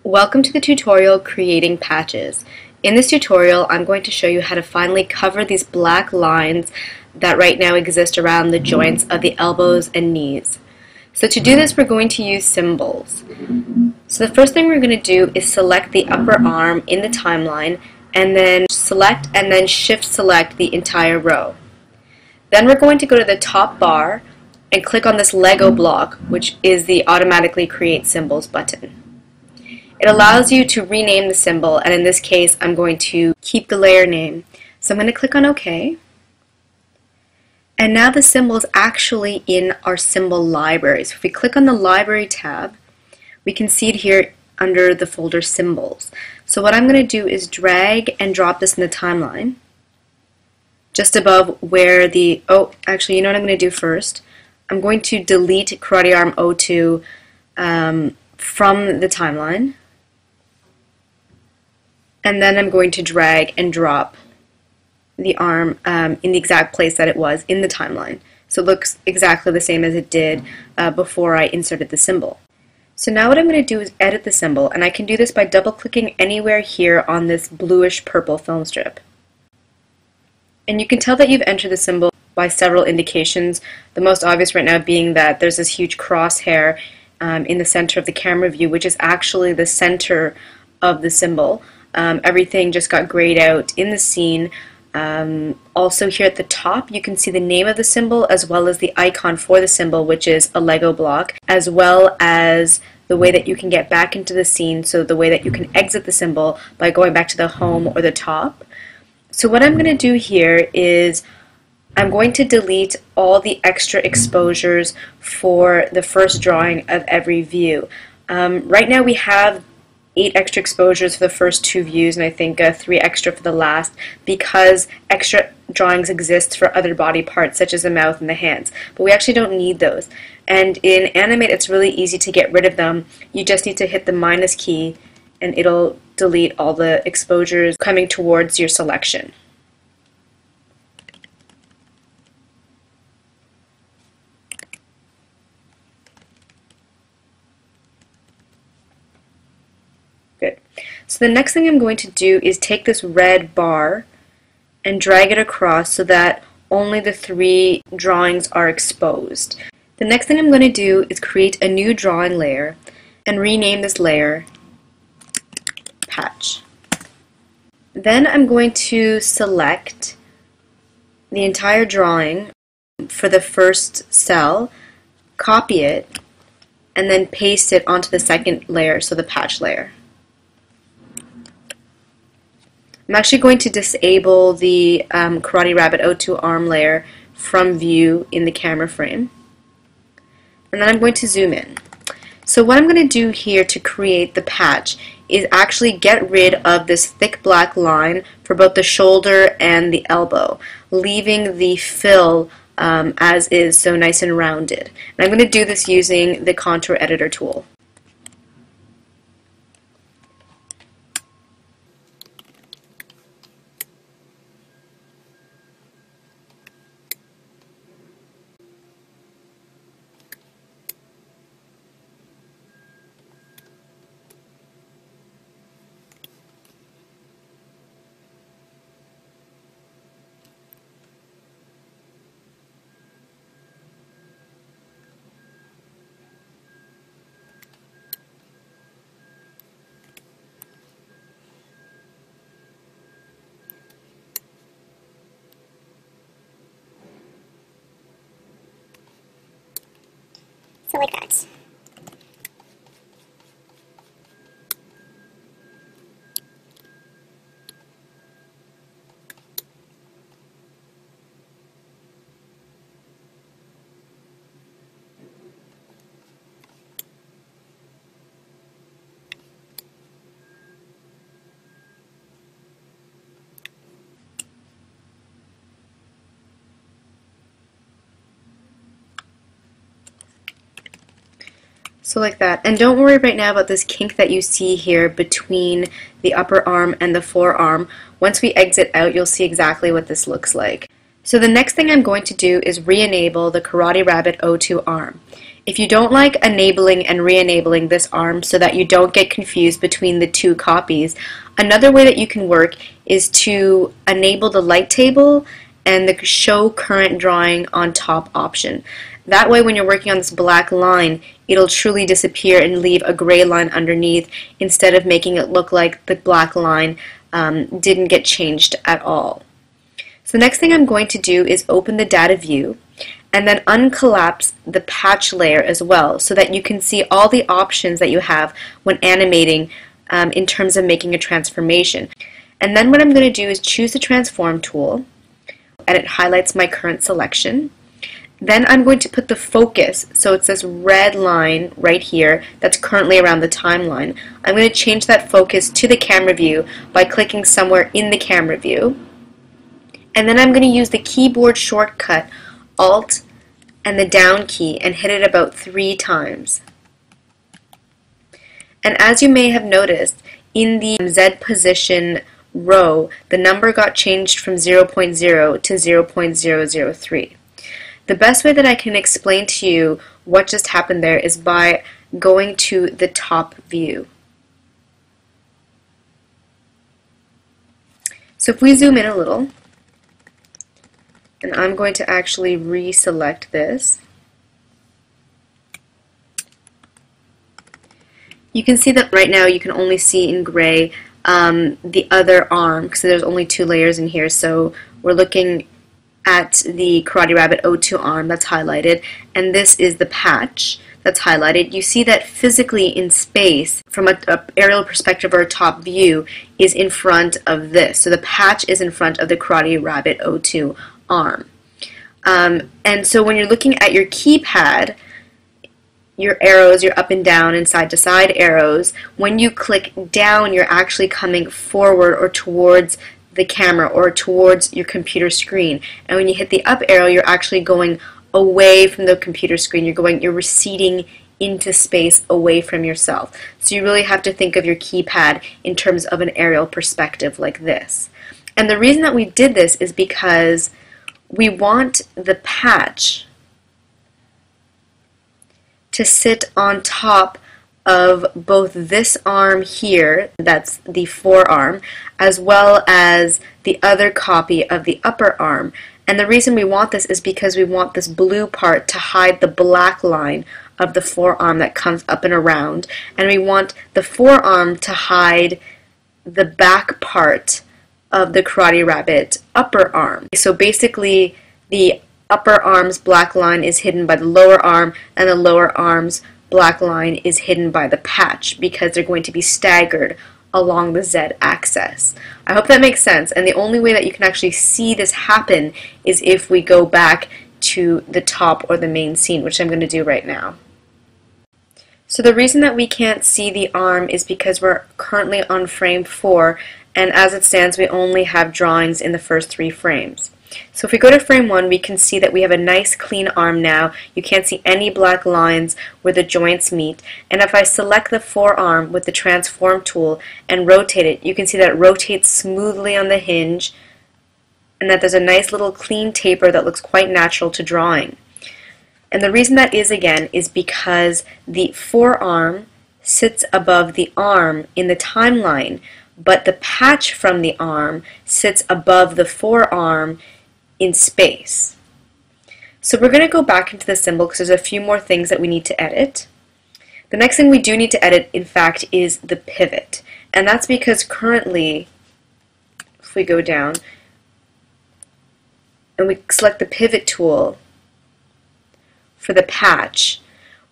Welcome to the tutorial Creating Patches. In this tutorial, I'm going to show you how to finally cover these black lines that right now exist around the joints of the elbows and knees. So to do this, we're going to use symbols. So the first thing we're going to do is select the upper arm in the timeline, and then select and then shift select the entire row. Then we're going to go to the top bar and click on this Lego block, which is the Automatically Create Symbols button. It allows you to rename the symbol, and in this case I'm going to keep the layer name. So I'm going to click on OK. And now the symbol is actually in our symbol library. So if we click on the Library tab, we can see it here under the folder Symbols. So what I'm going to do is drag and drop this in the timeline, just above where the, actually, you know what I'm going to do first? I'm going to delete Karate Arm 02 from the timeline. And then I'm going to drag and drop the arm in the exact place that it was in the timeline. So it looks exactly the same as it did before I inserted the symbol. So now what I'm going to do is edit the symbol, and I can do this by double-clicking anywhere here on this bluish-purple film strip. And you can tell that you've entered the symbol by several indications, the most obvious right now being that there's this huge crosshair in the center of the camera view, which is actually the center of the symbol. Everything just got grayed out in the scene. Also here at the top you can see the name of the symbol as well as the icon for the symbol, which is a Lego block, as well as the way that you can get back into the scene, so the way that you can exit the symbol by going back to the home or the top. So what I'm going to do here is I'm going to delete all the extra exposures for the first drawing of every view. Right now we have 8 extra exposures for the first 2 views, and I think 3 extra for the last, because extra drawings exist for other body parts such as the mouth and the hands. But we actually don't need those. And in Animate it's really easy to get rid of them. You just need to hit the minus key and it'll delete all the exposures coming towards your selection. Good. So the next thing I'm going to do is take this red bar and drag it across so that only the 3 drawings are exposed. The next thing I'm going to do is create a new drawing layer and rename this layer Patch. Then I'm going to select the entire drawing for the first cell, copy it, and then paste it onto the second layer, so the patch layer. I'm actually going to disable the Karate Rabbit 02 arm layer from view in the camera frame. And then I'm going to zoom in. So what I'm going to do here to create the patch is actually get rid of this thick black line for both the shoulder and the elbow, leaving the fill as is, so nice and rounded. And I'm going to do this using the contour editor tool. So like that. So like that. And don't worry right now about this kink that you see here between the upper arm and the forearm. Once we exit out, you'll see exactly what this looks like. So the next thing I'm going to do is re-enable the Karate Rabbit 02 arm. If you don't like enabling and re-enabling this arm so that you don't get confused between the two copies, another way that you can work is to enable the light table and the show current drawing on top option. That way when you're working on this black line, it'll truly disappear and leave a gray line underneath instead of making it look like the black line didn't get changed at all. So the next thing I'm going to do is open the data view and then uncollapse the patch layer as well so that you can see all the options that you have when animating in terms of making a transformation. And then what I'm going to do is choose the transform tool, and it highlights my current selection. Then I'm going to put the focus, so it's this red line right here that's currently around the timeline. I'm going to change that focus to the camera view by clicking somewhere in the camera view. And then I'm going to use the keyboard shortcut Alt and the down key and hit it about 3 times. And as you may have noticed, in the Z position row, the number got changed from 0.0 to 0.003. The best way that I can explain to you what just happened there is by going to the top view. So if we zoom in a little, and I'm going to actually reselect this, you can see that right now you can only see in gray the other arm, because there's only 2 layers in here, so we're looking at the Karate Rabbit O2 arm that's highlighted, and this is the patch that's highlighted. You see that physically in space, from an aerial perspective or a top view, is in front of this. So the patch is in front of the Karate Rabbit O2 arm. And so when you're looking at your keypad, your arrows, your up and down and side to side arrows, when you click down, you're actually coming forward or towards the camera or towards your computer screen. And when you hit the up arrow, you're actually going away from the computer screen. You're receding into space away from yourself. So you really have to think of your keypad in terms of an aerial perspective like this. And the reason that we did this is because we want the patch to sit on top of both this arm here, that's the forearm, as well as the other copy of the upper arm. And the reason we want this is because we want this blue part to hide the black line of the forearm that comes up and around, and we want the forearm to hide the back part of the Karate Rabbit upper arm. So basically the upper arm's black line is hidden by the lower arm, and the lower arm's black line is hidden by the patch because they're going to be staggered along the Z axis. I hope that makes sense, and the only way that you can actually see this happen is if we go back to the top or the main scene, which I'm going to do right now. So the reason that we can't see the arm is because we're currently on frame 4, and as it stands we only have drawings in the first 3 frames. So if we go to frame 1, we can see that we have a nice clean arm now. You can't see any black lines where the joints meet. And if I select the forearm with the transform tool and rotate it, you can see that it rotates smoothly on the hinge and that there's a nice little clean taper that looks quite natural to drawing. And the reason that is, again, is because the forearm sits above the arm in the timeline, but the patch from the arm sits above the forearm in space. So we're going to go back into the symbol because there's a few more things that we need to edit. The next thing we do need to edit, in fact, is the pivot. And that's because currently, if we go down and we select the pivot tool for the patch,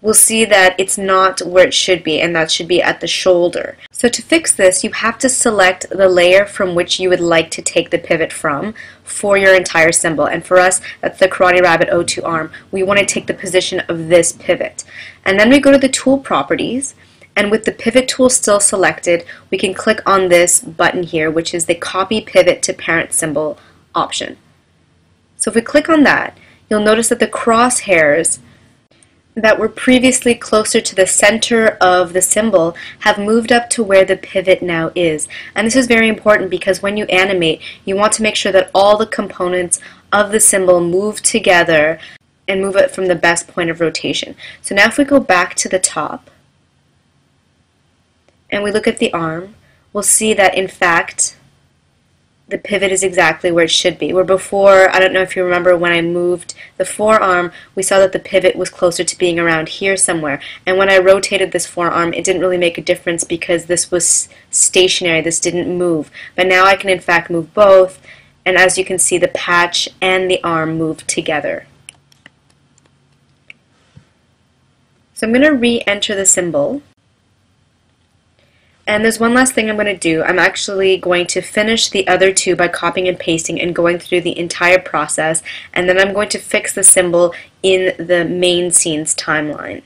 we'll see that it's not where it should be, and that should be at the shoulder. So to fix this, you have to select the layer from which you would like to take the pivot from for your entire symbol. And for us, that's the Karate Rabbit O2 arm. We want to take the position of this pivot. And then we go to the tool properties, and with the pivot tool still selected, we can click on this button here, which is the copy pivot to parent symbol option. So if we click on that, you'll notice that the crosshairs that were previously closer to the center of the symbol have moved up to where the pivot now is. And this is very important because when you animate, you want to make sure that all the components of the symbol move together and move it from the best point of rotation. So now if we go back to the top and we look at the arm, we'll see that in fact the pivot is exactly where it should be. Where before, I don't know if you remember when I moved the forearm, we saw that the pivot was closer to being around here somewhere. And when I rotated this forearm, it didn't really make a difference because this was stationary, this didn't move. But now I can in fact move both, and as you can see, the patch and the arm move together. So I'm going to re-enter the symbol. And there's one last thing I'm going to do. I'm actually going to finish the other two by copying and pasting and going through the entire process, and then I'm going to fix the symbol in the main scene's timeline.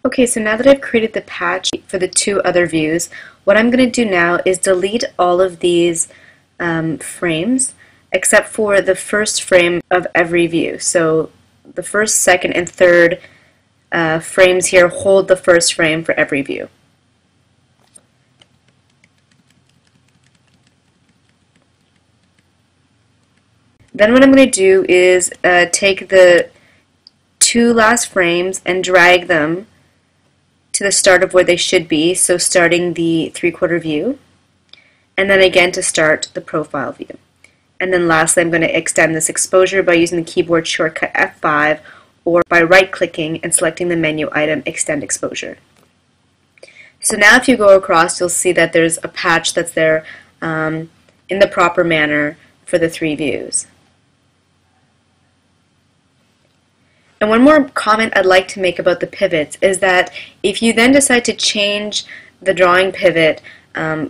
Okay, so now that I've created the patch for the two other views, what I'm going to do now is delete all of these frames except for the first frame of every view. So the first, second, and third frames here hold the first frame for every view. Then what I'm going to do is take the two last frames and drag them to the start of where they should be, so starting the 3/4 view, and then again to start the profile view. And then lastly, I'm going to extend this exposure by using the keyboard shortcut F5 or by right-clicking and selecting the menu item Extend Exposure. So now if you go across, you'll see that there's a patch that's there in the proper manner for the three views. And one more comment I'd like to make about the pivots is that if you then decide to change the drawing pivot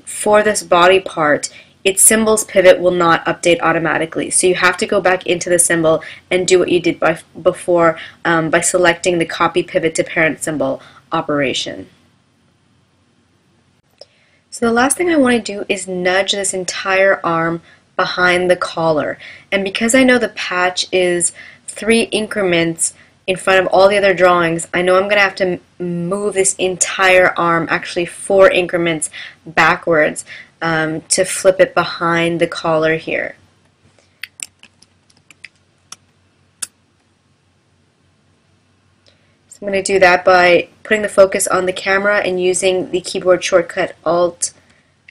for this body part, its symbol's pivot will not update automatically. So you have to go back into the symbol and do what you did before by selecting the copy pivot to parent symbol operation. So the last thing I want to do is nudge this entire arm behind the collar. And because I know the patch is 3 increments in front of all the other drawings, I know I'm going to have to move this entire arm, actually 4 increments backwards, to flip it behind the collar here. So I'm going to do that by putting the focus on the camera and using the keyboard shortcut Alt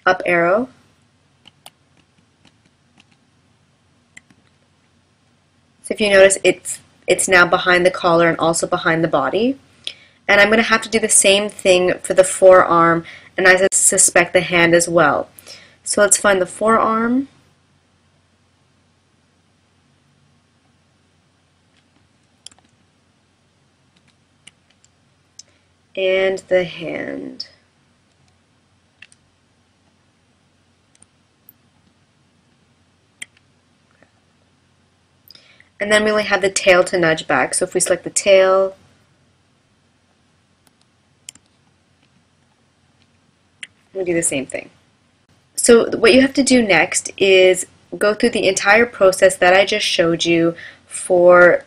up arrow. So if you notice, it's now behind the collar and also behind the body. And I'm going to have to do the same thing for the forearm, and I suspect the hand as well. So let's find the forearm. And the hand. And then we only have the tail to nudge back. So if we select the tail, we do the same thing. So what you have to do next is go through the entire process that I just showed you for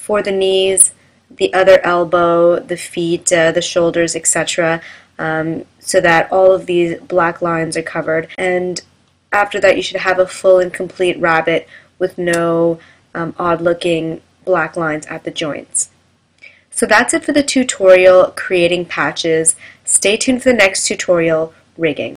the knees, the other elbow, the feet, the shoulders, etc., so that all of these black lines are covered. And after that, you should have a full and complete rabbit with no odd-looking black lines at the joints. So that's it for the tutorial creating patches. Stay tuned for the next tutorial, rigging.